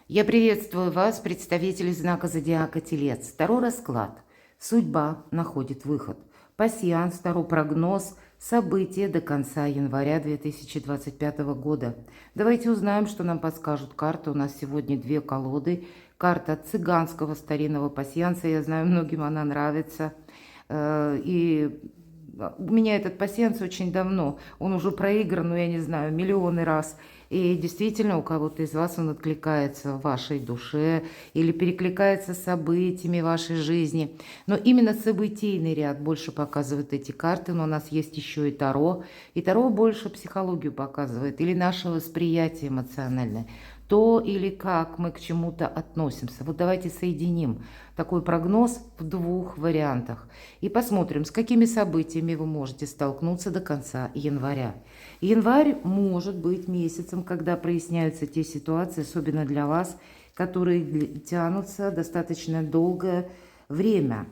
Я приветствую вас, представители знака зодиака Телец. Второй расклад. Судьба находит выход. Пасьянс, второй прогноз. События до конца января 2025 года. Давайте узнаем, что нам подскажут карты. У нас сегодня две колоды. Карта цыганского старинного пасьянса. Я знаю, многим она нравится. И у меня этот пасьянс очень давно. Он уже проигран, ну я не знаю, миллионы раз. И действительно, у кого-то из вас он откликается в вашей душе или перекликается с событиями вашей жизни. Но именно событийный ряд больше показывает эти карты, но у нас есть еще и Таро. И Таро больше психологию показывает или наше восприятие эмоциональное. То или как мы к чему-то относимся. Вот давайте соединим такой прогноз в двух вариантах. И посмотрим, с какими событиями вы можете столкнуться до конца января. Январь может быть месяцем, когда проясняются те ситуации, особенно для вас, которые тянутся достаточно долгое время.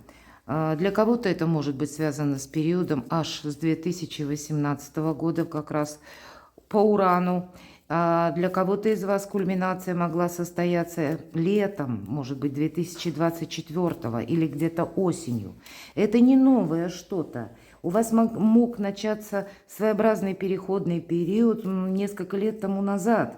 Для кого-то это может быть связано с периодом аж с 2018 года, как раз по Урану. А для кого-то из вас кульминация могла состояться летом, может быть, 2024 или где-то осенью. Это не новое что-то. У вас мог начаться своеобразный переходный период несколько лет тому назад.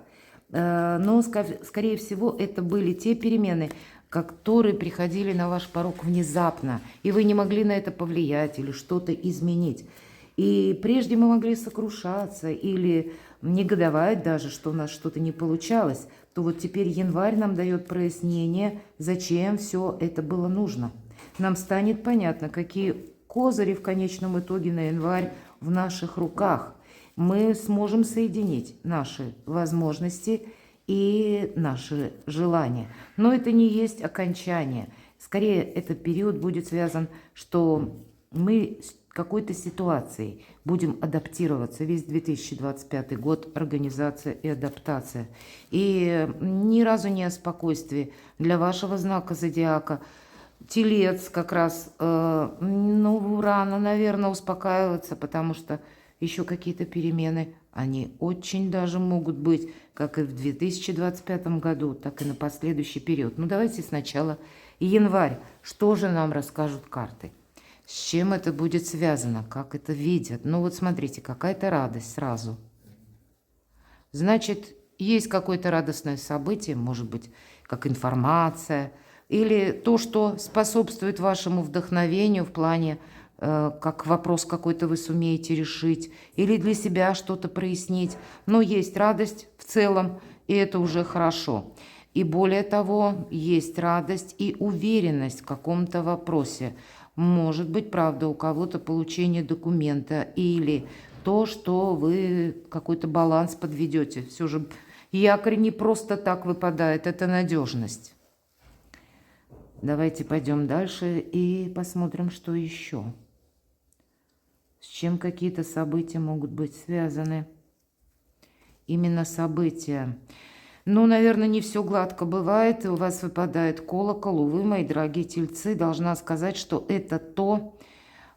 Но, скорее всего, это были те перемены, которые приходили на ваш порог внезапно, и вы не могли на это повлиять или что-то изменить. И прежде мы могли сокрушаться или негодовать даже, что у нас что-то не получалось, то вот теперь январь нам дает прояснение, зачем все это было нужно. Нам станет понятно, какие козыри в конечном итоге на январь в наших руках. Мы сможем соединить наши возможности и наши желания. Но это не есть окончание. Скорее, этот период будет связан, что мы какой-то ситуацией будем адаптироваться. Весь 2025 год организация и адаптация. И ни разу не о спокойствии для вашего знака зодиака. Телец как раз, рано, наверное, успокаиваться, потому что еще какие-то перемены, они очень даже могут быть, как и в 2025 году, так и на последующий период. Ну, давайте сначала январь. Что же нам расскажут карты? С чем это будет связано? Как это видят? Ну вот смотрите, какая-то радость сразу. Значит, есть какое-то радостное событие, может быть, как информация, или то, что способствует вашему вдохновению в плане, как вопрос какой-то вы сумеете решить, или для себя что-то прояснить. Но есть радость в целом, и это уже хорошо. И более того, есть радость и уверенность в каком-то вопросе. Может быть, правда, у кого-то получение документа или то, что вы какой-то баланс подведете. Все же якорь не просто так выпадает, это надежность. Давайте пойдем дальше и посмотрим, что еще. С чем какие-то события могут быть связаны. Именно события. Ну, наверное, не все гладко бывает, и у вас выпадает колокол. Увы, мои дорогие тельцы, должна сказать, что это то,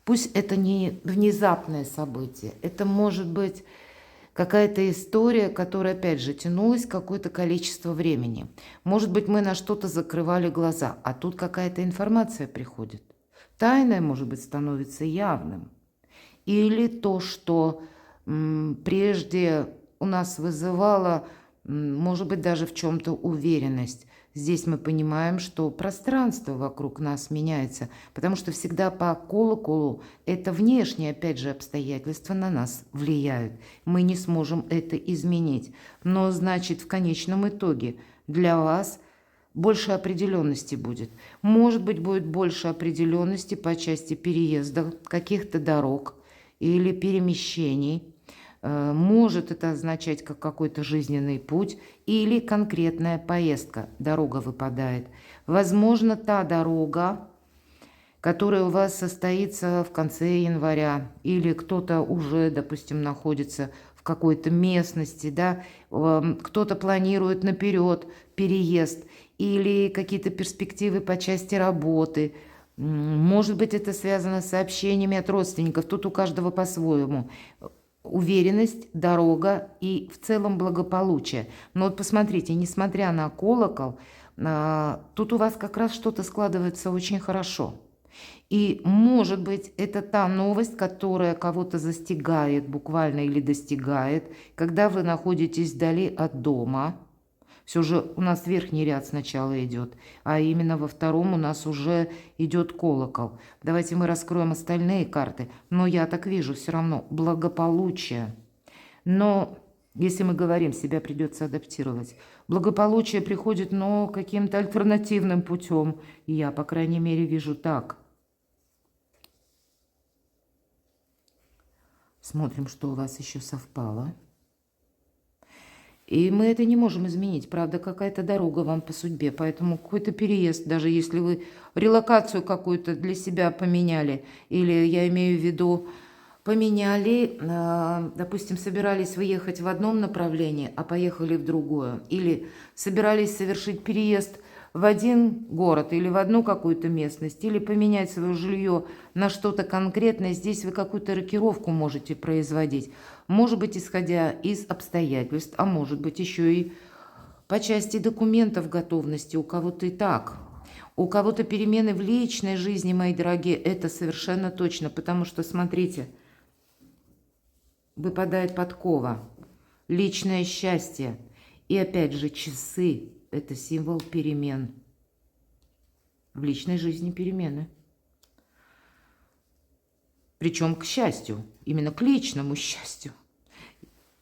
пусть это не внезапное событие, это может быть какая-то история, которая, опять же, тянулась какое-то количество времени. Может быть, мы на что-то закрывали глаза, а тут какая-то информация приходит. Тайное, может быть, становится явным. Или то, что прежде у нас вызывало, может быть, даже в чем-то уверенность. Здесь мы понимаем, что пространство вокруг нас меняется, потому что всегда по колоколу это внешние, опять же, обстоятельства на нас влияют. Мы не сможем это изменить. Но, значит, в конечном итоге для вас больше определенности будет. Может быть, будет больше определенности по части переезда, каких-то дорог или перемещений. Может это означать как какой-то жизненный путь или конкретная поездка, дорога выпадает. Возможно, та дорога, которая у вас состоится в конце января, или кто-то уже, допустим, находится в какой-то местности, да, кто-то планирует наперед переезд или какие-то перспективы по части работы. Может быть, это связано с сообщениями от родственников, тут у каждого по-своему. уверенность, дорога и в целом благополучие. Но вот посмотрите, несмотря на колокол, тут у вас как раз что-то складывается очень хорошо. И, может быть, это та новость, которая кого-то застигает буквально или достигает, когда вы находитесь вдали от дома. Все же у нас верхний ряд сначала идет, а именно во втором у нас уже идет колокол. Давайте мы раскроем остальные карты. Но я так вижу все равно благополучие. Но если мы говорим, себя придется адаптировать. Благополучие приходит, но каким-то альтернативным путем. Я, по крайней мере, вижу так. Смотрим, что у вас еще совпало. И мы это не можем изменить. Правда, какая-то дорога вам по судьбе. Поэтому какой-то переезд, даже если вы релокацию какую-то для себя поменяли, или я имею в виду поменяли, допустим, собирались выехать в одном направлении, а поехали в другое. Или собирались совершить переезд в один город или в одну какую-то местность, или поменять свое жилье на что-то конкретное. Здесь вы какую-то рокировку можете производить. Может быть, исходя из обстоятельств, а может быть, еще и по части документов готовности. У кого-то и так. У кого-то перемены в личной жизни, мои дорогие, это совершенно точно. Потому что, смотрите, выпадает подкова, личное счастье. И опять же, часы – это символ перемен. В личной жизни перемены. Причем к счастью, именно к личному счастью.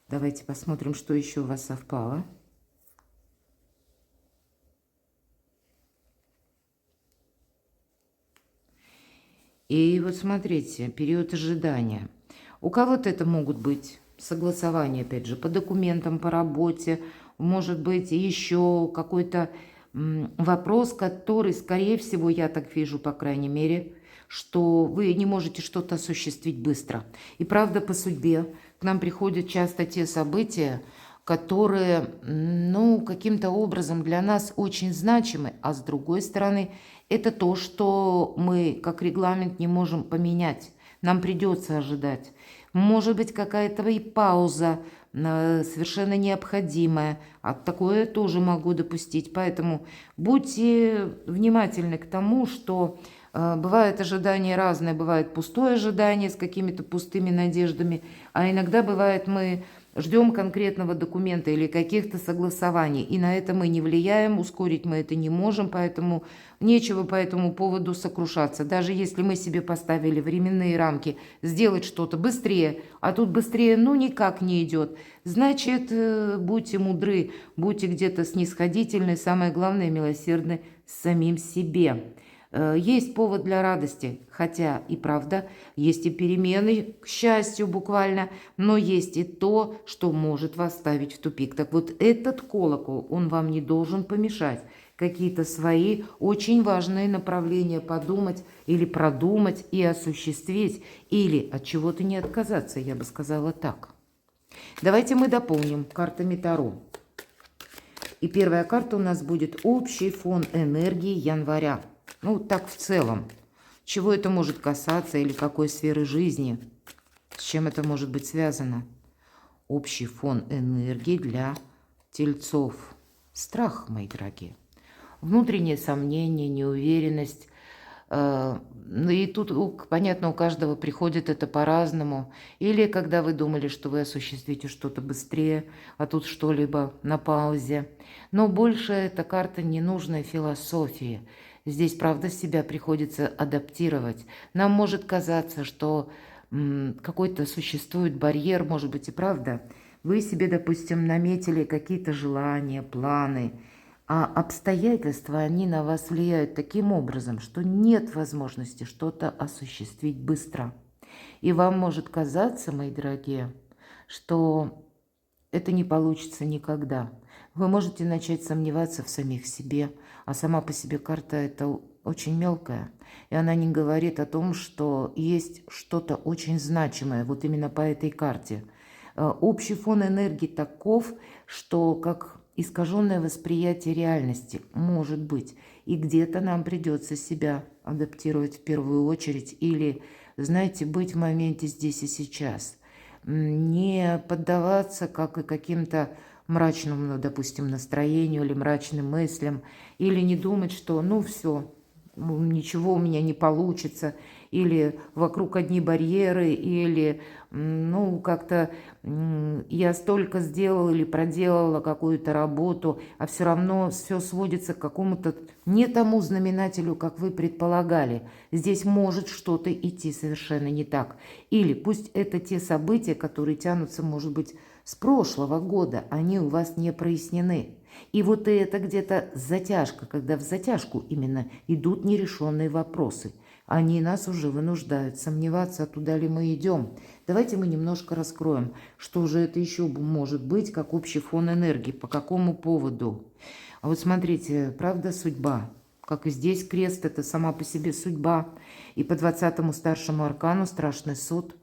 Давайте посмотрим, что еще у вас совпало. И вот смотрите, период ожидания. У кого-то это могут быть согласования, опять же, по документам, по работе. Может быть, еще какой-то вопрос, который, скорее всего, я так вижу, по крайней мере, что вы не можете что-то осуществить быстро. И правда, по судьбе к нам приходят часто те события, которые, ну, каким-то образом для нас очень значимы, а с другой стороны, это то, что мы как регламент не можем поменять. Нам придется ожидать. Может быть, какая-то и пауза совершенно необходимая. А такое тоже могу допустить. Поэтому будьте внимательны к тому, что бывает ожидание разное. Бывает пустое ожидание с какими-то пустыми надеждами. А иногда бывает мы ждем конкретного документа или каких-то согласований. И на это мы не влияем, ускорить мы это не можем, поэтому нечего по этому поводу сокрушаться. Даже если мы себе поставили временные рамки сделать что-то быстрее, а тут быстрее ну никак не идет, значит, будьте мудры, будьте где-то снисходительны, самое главное, милосердны с самим себе. Есть повод для радости, хотя и правда, есть и перемены, к счастью, буквально, но есть и то, что может вас ставить в тупик. Так вот, этот колокол, он вам не должен помешать какие-то свои очень важные направления подумать или продумать и осуществить, или от чего-то не отказаться, я бы сказала так. Давайте мы дополним картами Таро. И первая карта у нас будет общий фон энергии января. Ну, так в целом. Чего это может касаться или какой сферы жизни? С чем это может быть связано? Общий фон энергии для тельцов. Страх, мои дорогие. Внутренние сомнения, неуверенность. Ну и тут, понятно, у каждого приходит это по-разному. Или когда вы думали, что вы осуществите что-то быстрее, а тут что-либо на паузе. Но больше эта карта ненужной философии. Здесь, правда, себя приходится адаптировать. Нам может казаться, что какой-то существует барьер, может быть и правда. Вы себе, допустим, наметили какие-то желания, планы, а обстоятельства, они на вас влияют таким образом, что нет возможности что-то осуществить быстро. И вам может казаться, мои дорогие, что это не получится никогда. Вы можете начать сомневаться в самих себе, а сама по себе карта это очень мелкая. И она не говорит о том, что есть что-то очень значимое вот именно по этой карте. Общий фон энергии таков, что как искаженное восприятие реальности может быть. И где-то нам придется себя адаптировать в первую очередь или, знаете, быть в моменте здесь и сейчас. не поддаваться как и каким-то мрачному, ну, допустим, настроению или мрачным мыслям, или не думать, что ну все, ничего у меня не получится, или вокруг одни барьеры, или ну как-то я столько сделала или проделала какую-то работу, а все равно все сводится к какому-то не тому знаменателю, как вы предполагали. Здесь может что-то идти совершенно не так. Или пусть это те события, которые тянутся, может быть, с прошлого года, они у вас не прояснены. И вот это где-то затяжка, когда в затяжку именно идут нерешенные вопросы. Они нас уже вынуждают сомневаться, туда ли мы идем. Давайте мы немножко раскроем, что же это еще может быть, как общий фон энергии, по какому поводу. А вот смотрите, правда, судьба. Как и здесь крест, это сама по себе судьба. И по 20-му старшему аркану страшный суд.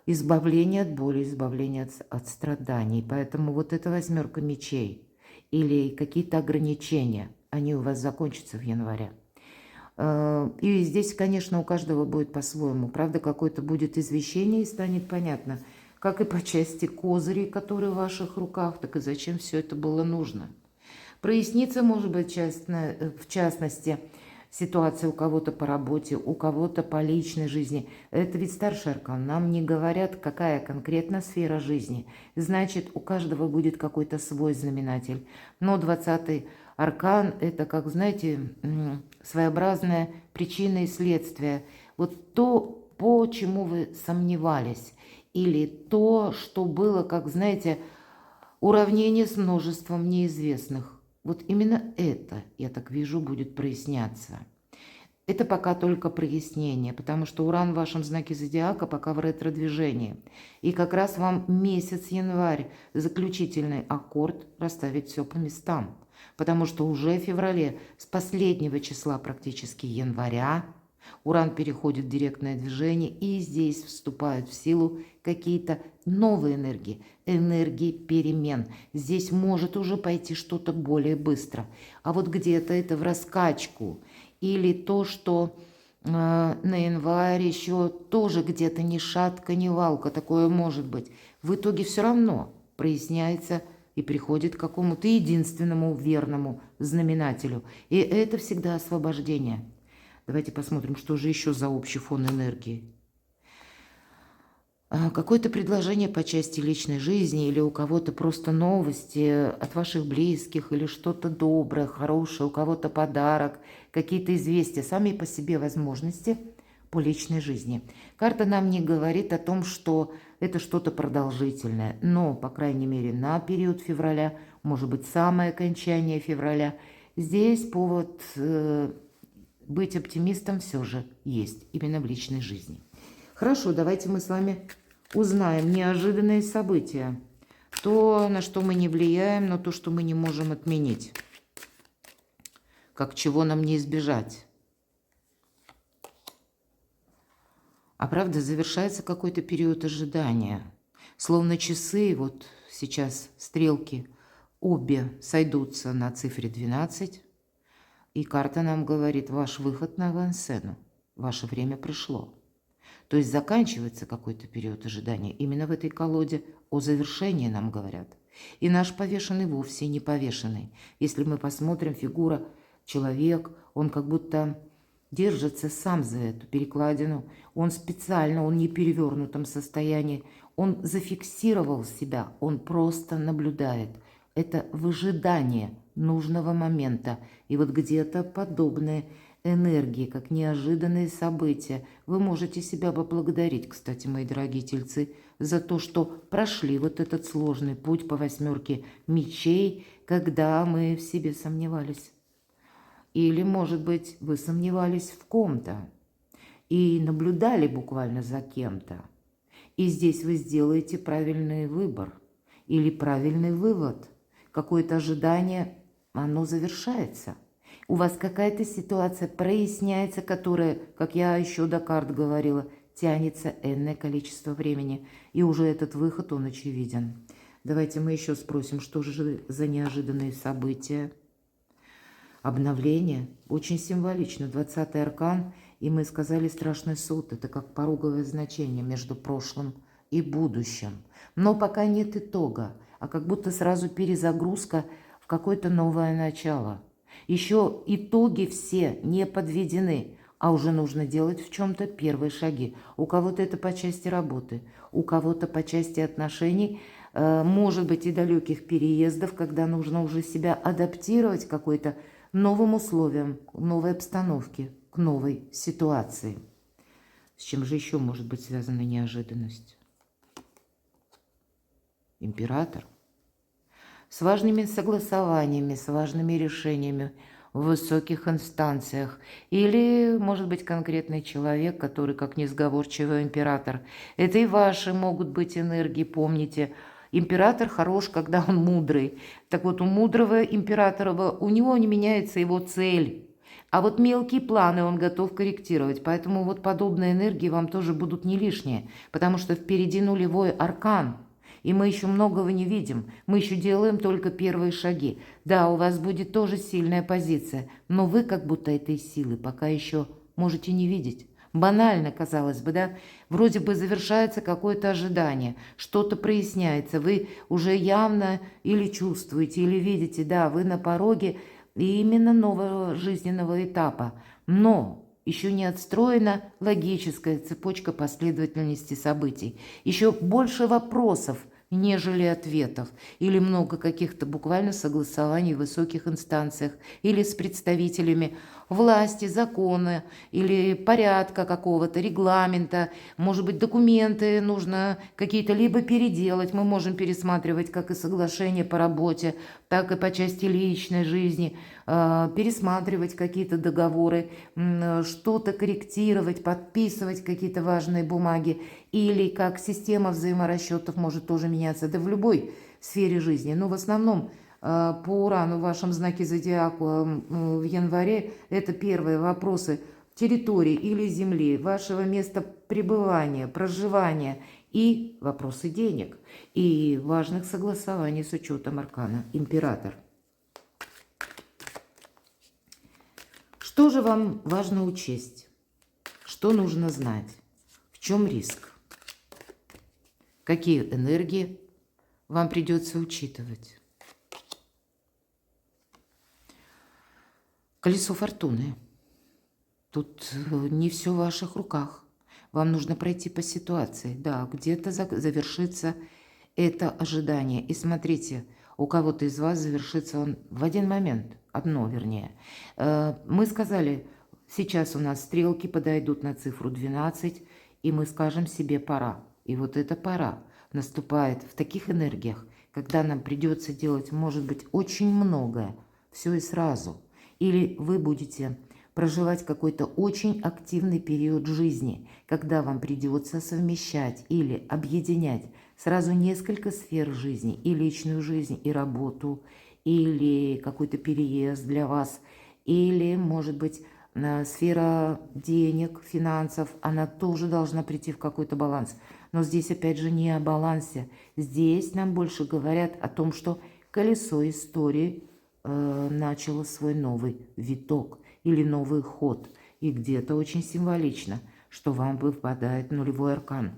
Избавление от боли, избавление от страданий. Поэтому вот эта 8 мечей или какие-то ограничения, они у вас закончатся в январе. И здесь, конечно, у каждого будет по-своему. Правда, какое-то будет извещение и станет понятно, как и по части козырей, которые в ваших руках, так и зачем все это было нужно. Прояснится, может быть, в частности, ситуация у кого-то по работе, у кого-то по личной жизни. Это ведь старший аркан. Нам не говорят, какая конкретно сфера жизни. Значит, у каждого будет какой-то свой знаменатель. Но 20-й аркан – это, как, знаете, своеобразная причина и следствие. Вот то, по чему вы сомневались, или то, что было, как, знаете, уравнение с множеством неизвестных. Вот именно это, я так вижу, будет проясняться. Это пока только прояснение, потому что Уран в вашем знаке зодиака пока в ретро-движении. И как раз вам месяц январь, заключительный аккорд, расставить все по местам. Потому что уже в феврале, с последнего числа практически января, Уран переходит в директное движение, и здесь вступают в силу какие-то новые энергии, энергии перемен. Здесь может уже пойти что-то более быстро. А вот где-то это в раскачку. Или то, что на январь еще тоже где-то ни шатка, ни валка, такое может быть. В итоге все равно проясняется и приходит к какому-то единственному верному знаменателю. И это всегда освобождение. Давайте посмотрим, что же еще за общий фон энергии. Какое-то предложение по части личной жизни или у кого-то просто новости от ваших близких или что-то доброе, хорошее, у кого-то подарок, какие-то известия, сами по себе возможности по личной жизни. Карта нам не говорит о том, что это что-то продолжительное, но, по крайней мере, на период февраля, может быть, самое окончание февраля, здесь повод быть оптимистом все же есть, именно в личной жизни. Хорошо, давайте мы с вами узнаем неожиданные события. То, на что мы не влияем, но то, что мы не можем отменить. Как чего нам не избежать. А правда, завершается какой-то период ожидания. Словно часы, вот сейчас стрелки обе сойдутся на цифре 12. И карта нам говорит, ваш выход на авансцену, ваше время пришло. То есть заканчивается какой-то период ожидания. Именно в этой колоде о завершении нам говорят. И наш повешенный вовсе не повешенный. Если мы посмотрим, фигура, человек, он как будто держится сам за эту перекладину. Он специально, он не в перевернутом состоянии. Он зафиксировал себя, он просто наблюдает. Это выжидание нужного момента. И вот где-то подобные энергии, как неожиданные события. Вы можете себя поблагодарить, кстати, мои дорогие тельцы, за то, что прошли вот этот сложный путь по 8 мечей, когда мы в себе сомневались. Или, может быть, вы сомневались в ком-то и наблюдали буквально за кем-то. И здесь вы сделаете правильный выбор или правильный вывод. Какое-то ожидание, оно завершается. У вас какая-то ситуация проясняется, которая, как я еще до карт говорила, тянется энное количество времени. И уже этот выход, он очевиден. Давайте мы еще спросим, что же за неожиданные события. Обновление. Очень символично. 20-й аркан. И мы сказали страшный суд. Это как пороговое значение между прошлым и будущем. Но пока нет итога, а как будто сразу перезагрузка в какое-то новое начало. Еще итоги все не подведены, а уже нужно делать в чем-то первые шаги. У кого-то это по части работы, у кого-то по части отношений, может быть и далеких переездов, когда нужно уже себя адаптировать к какой-то новым условиям, к новой обстановке, к новой ситуации. С чем же еще может быть связана неожиданность? Император. С важными согласованиями, с важными решениями в высоких инстанциях. Или, может быть, конкретный человек, который как несговорчивый император. Это и ваши могут быть энергии, помните. Император хорош, когда он мудрый. Так вот, у мудрого императора, у него не меняется его цель. А вот мелкие планы он готов корректировать. Поэтому вот подобные энергии вам тоже будут не лишние. Потому что впереди нулевой аркан. И мы еще многого не видим. Мы еще делаем только первые шаги. Да, у вас будет тоже сильная позиция. Но вы как будто этой силы пока еще можете не видеть. Банально, казалось бы, да? Вроде бы завершается какое-то ожидание, что-то проясняется, вы уже явно или чувствуете, или видите, да, вы на пороге именно нового жизненного этапа. Но еще не отстроена логическая цепочка последовательности событий. Еще больше вопросов, нежели ответов, или много каких-то буквально согласований в высоких инстанциях, или с представителями власти, закона, или порядка какого-то, регламента, может быть, документы нужно какие-то либо переделать, мы можем пересматривать как и соглашения по работе, так и по части личной жизни, пересматривать какие-то договоры, что-то корректировать, подписывать какие-то важные бумаги, или как система взаиморасчетов может тоже меняться, да в любой сфере жизни. Но в основном по Урану в вашем знаке зодиака в январе это первые вопросы территории или земли, вашего места пребывания, проживания и вопросы денег и важных согласований с учетом аркана император. Что же вам важно учесть? Что нужно знать? В чем риск? Какие энергии вам придется учитывать? Колесо фортуны. Тут не все в ваших руках. Вам нужно пройти по ситуации. Да, где-то завершится это ожидание. И смотрите, у кого-то из вас завершится он в один момент. Одно, вернее. Мы сказали, сейчас у нас стрелки подойдут на цифру 12, и мы скажем себе «пора». И вот эта пора наступает в таких энергиях, когда нам придется делать, может быть, очень многое, все и сразу. Или вы будете проживать какой-то очень активный период жизни, когда вам придется совмещать или объединять сразу несколько сфер жизни, и личную жизнь, и работу, или какой-то переезд для вас, или, может быть, сфера денег, финансов, она тоже должна прийти в какой-то баланс. Но здесь, опять же, не о балансе. Здесь нам больше говорят о том, что колесо истории начало свой новый виток или новый ход. И где-то очень символично, что вам выпадает нулевой аркан.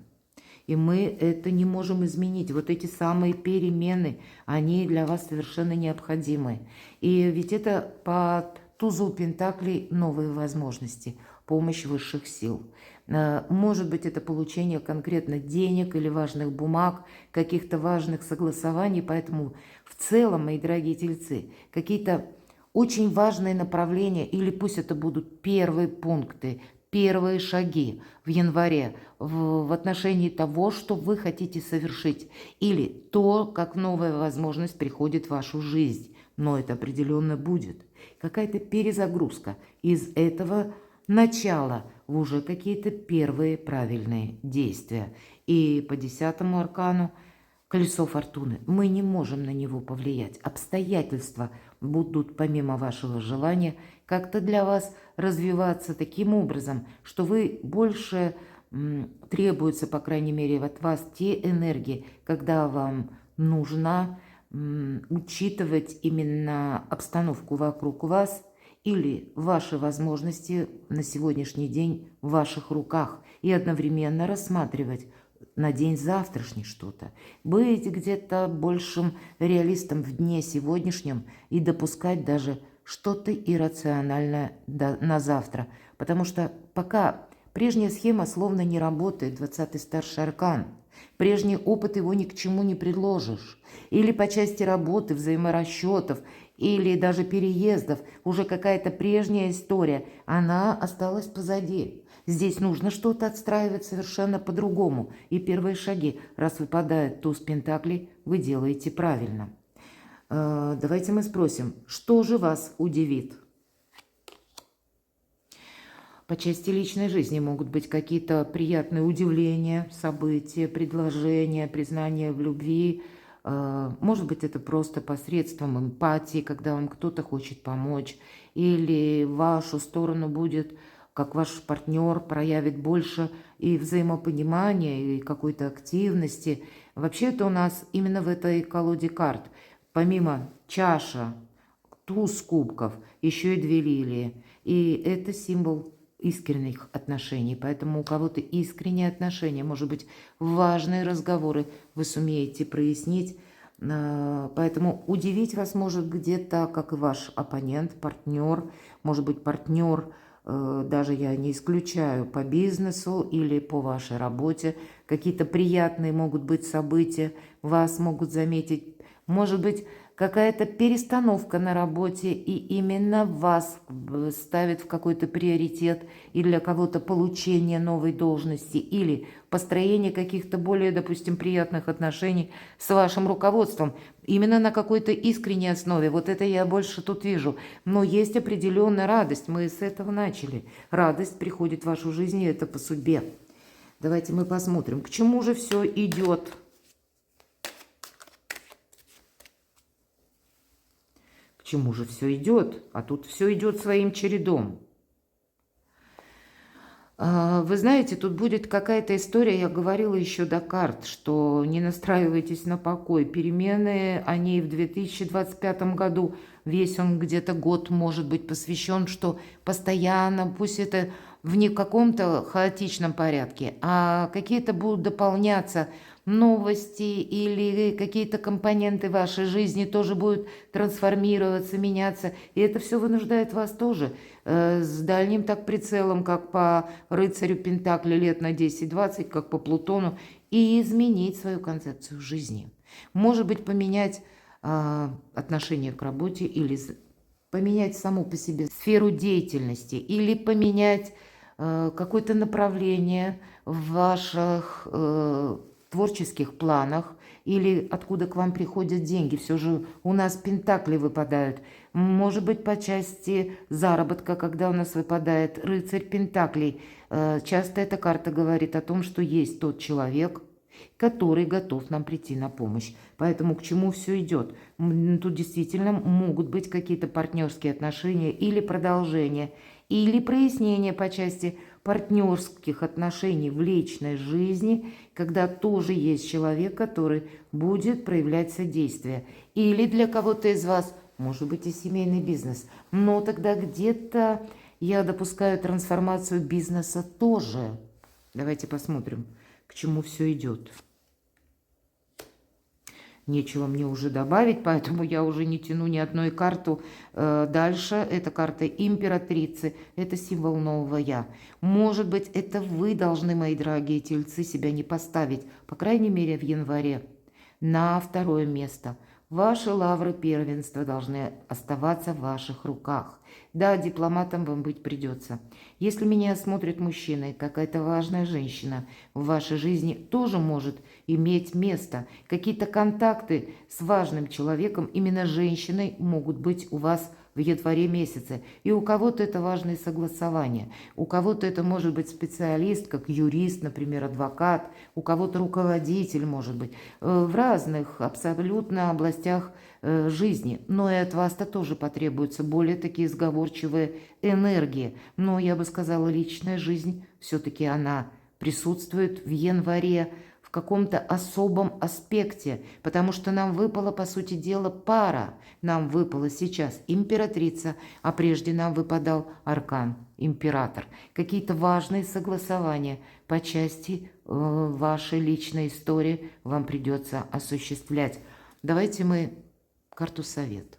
И мы это не можем изменить. Вот эти самые перемены, они для вас совершенно необходимы. И ведь это по тузу пентаклей новые возможности, помощь высших сил. Может быть, это получение конкретно денег или важных бумаг, каких-то важных согласований. Поэтому в целом, мои дорогие тельцы, какие-то очень важные направления, или пусть это будут первые пункты, первые шаги в январе в отношении того, что вы хотите совершить, или то, как новая возможность приходит в вашу жизнь. Но это определенно будет. Какая-то перезагрузка из этого начала в уже какие-то первые правильные действия. И по 10-му аркану колесо фортуны. Мы не можем на него повлиять. Обстоятельства будут, помимо вашего желания, как-то для вас развиваться таким образом, что вы больше требуется, по крайней мере, от вас те энергии, когда вам нужно учитывать именно обстановку вокруг вас или ваши возможности на сегодняшний день в ваших руках и одновременно рассматривать на день завтрашний что-то. Быть где-то большим реалистом в дне сегодняшнем и допускать даже что-то иррациональное на завтра. Потому что пока прежняя схема словно не работает, 20-й старший аркан, прежний опыт его ни к чему не предложишь. Или по части работы, взаиморасчетов, или даже переездов, уже какая-то прежняя история, она осталась позади. Здесь нужно что-то отстраивать совершенно по-другому. И первые шаги, раз выпадает туз пентаклей, вы делаете правильно. Давайте мы спросим, что же вас удивит? По части личной жизни могут быть какие-то приятные удивления, события, предложения, признания в любви. Может быть, это просто посредством эмпатии, когда вам кто-то хочет помочь. Или в вашу сторону будет, как ваш партнер проявит больше и взаимопонимания, и какой-то активности. Вообще это у нас именно в этой колоде карт. Помимо чаша, туз кубков, еще и 2 лилии. И это символ искренних отношений. Поэтому у кого-то искренние отношения, может быть, важные разговоры вы сумеете прояснить. Поэтому удивить вас может где-то, как и ваш оппонент, партнер. Может быть, партнер, даже я не исключаю, по бизнесу или по вашей работе. Какие-то приятные могут быть события, вас могут заметить. Может быть, какая-то перестановка на работе, и именно вас ставит в какой-то приоритет, и для кого-то получение новой должности, или построение каких-то более, допустим, приятных отношений с вашим руководством, именно на какой-то искренней основе. Вот это я больше тут вижу. Но есть определенная радость, мы с этого начали. Радость приходит в вашу жизнь, и это по судьбе. Давайте мы посмотрим, к чему же все идет. К чему же все идет? А тут все идет своим чередом. Вы знаете, тут будет какая-то история, я говорила еще до карт, что не настраивайтесь на покой. Перемены, они в 2025 году, весь он где-то год может быть посвящен, что постоянно, пусть это в не каком-то хаотичном порядке, а какие-то будут дополняться новости или какие-то компоненты вашей жизни тоже будут трансформироваться, меняться. И это все вынуждает вас тоже с дальним так прицелом, как по рыцарю Пентакли лет на 10-20, как по Плутону, и изменить свою концепцию жизни. Может быть, поменять отношение к работе или поменять саму по себе сферу деятельности или поменять какое-то направление в ваших творческих планах или откуда к вам приходят деньги. Все же у нас пентакли выпадают. Может быть, по части заработка, когда у нас выпадает рыцарь пентаклей. Часто эта карта говорит о том, что есть тот человек, который готов нам прийти на помощь. Поэтому к чему все идет? Тут действительно могут быть какие-то партнерские отношения или продолжение, или прояснение по части партнерских отношений в личной жизни, когда тоже есть человек, который будет проявлять содействие. Или для кого-то из вас, может быть, и семейный бизнес. Но тогда где-то я допускаю трансформацию бизнеса тоже. Давайте посмотрим, к чему все идет. Нечего мне уже добавить, поэтому я уже не тяну ни одной карту дальше. Это карта императрицы, это символ нового я. Может быть, это вы должны, мои дорогие тельцы, себя не поставить, по крайней мере, в январе, на 2-е место. Ваши лавры первенства должны оставаться в ваших руках. Да, дипломатом вам быть придется. Если меня смотрит мужчина и какая-то важная женщина в вашей жизни тоже может иметь место. Какие-то контакты с важным человеком, именно женщиной, могут быть у вас в январе месяце. И у кого-то это важные согласования. У кого-то это может быть специалист, как юрист, например, адвокат. У кого-то руководитель, может быть. В разных абсолютно областях жизни. Но и от вас-то тоже потребуются более такие сговорчивые энергии. Но я бы сказала, личная жизнь все-таки она присутствует в январе в каком-то особом аспекте, потому что нам выпала, по сути дела, пара. Нам выпала сейчас императрица, а прежде нам выпадал аркан император. Какие-то важные согласования по части вашей личной истории вам придется осуществлять. Давайте мы карту совет,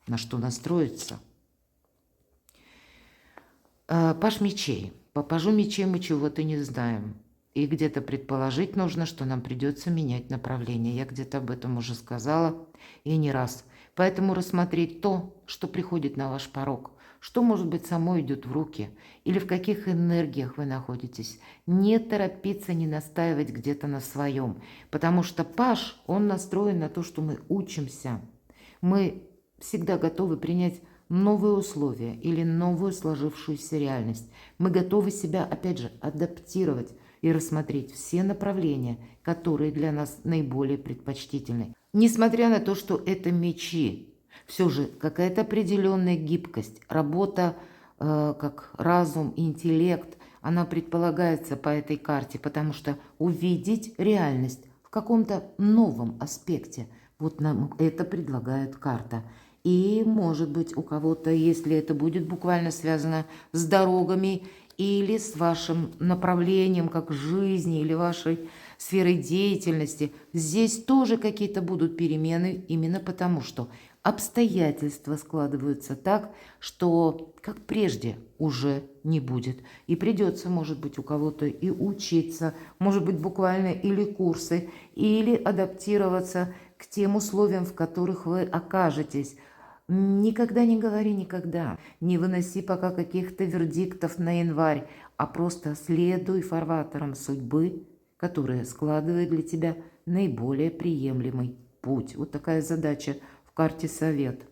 на что настроиться. Паж мечей. По пажу мечей мы чего-то не знаем. И где-то предположить нужно, что нам придется менять направление. Я где-то об этом уже сказала и не раз. Поэтому рассмотреть то, что приходит на ваш порог, что, может быть, само идет в руки, или в каких энергиях вы находитесь. Не торопиться, не настаивать где-то на своем, потому что паж, он настроен на то, что мы учимся. Мы всегда готовы принять новые условия или новую сложившуюся реальность. Мы готовы себя, опять же, адаптировать и рассмотреть все направления, которые для нас наиболее предпочтительны. Несмотря на то, что это мечи, все же какая-то определенная гибкость, работа как разум, интеллект, она предполагается по этой карте, потому что увидеть реальность в каком-то новом аспекте, вот нам это предлагает карта. И, может быть, у кого-то, если это будет буквально связано с дорогами или с вашим направлением как жизни или вашей сферой деятельности, здесь тоже какие-то будут перемены, именно потому что обстоятельства складываются так, что как прежде уже не будет. И придется, может быть, у кого-то и учиться, может быть, буквально или курсы, или адаптироваться к тем условиям, в которых вы окажетесь. Никогда не говори никогда, не выноси пока каких-то вердиктов на январь, а просто следуй фарватерам судьбы, которая складывает для тебя наиболее приемлемый путь. Вот такая задача в карте совет.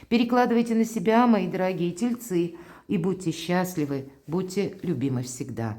Перекладывайте на себя, мои дорогие тельцы, и будьте счастливы, будьте любимы всегда.